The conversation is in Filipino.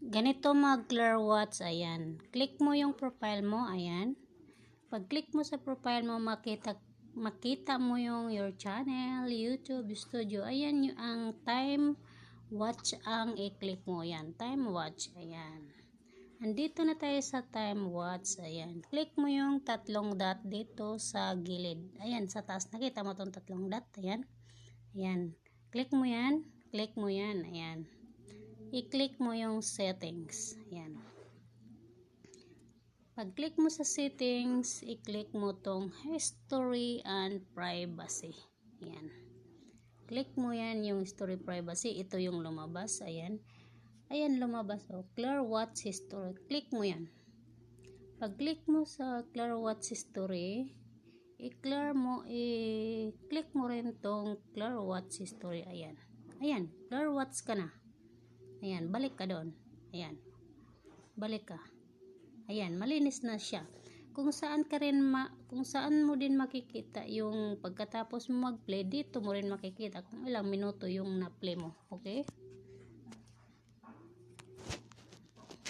Ganito mag-Clear Watch, ayan. Click mo yung profile mo, ayan. Pag click mo sa profile mo, makita mo yung your channel, YouTube Studio. Ayan yung ang time watch ang i-click mo. Ayan, time watch, ayan. Andito na tayo sa time watch, ayan. Click mo yung tatlong dot dito sa gilid. Ayan, sa taas. Nakita mo tong tatlong dot, ayan. Ayan. Click mo yan. Click mo yan, ayan. I-click mo yung settings. Ayan. Pag-click mo sa settings, i-click mo tong history and privacy. Ayan. Click mo yan yung history privacy. Ito yung lumabas. Ayan. Ayan lumabas. O, Clear Watch History. Click mo yan. Pag-click mo sa Clear Watch History, i-click mo rin tong Clear Watch History. Ayan. Ayan. Clear Watch ka na. Ayan, balik ka doon. Ayan. Balik ka. Ayan, malinis na siya. Kung saan mo din makikita yung pagkatapos mo mag-play, dito mo rin makikita kung ilang minuto yung na-play mo. Okay?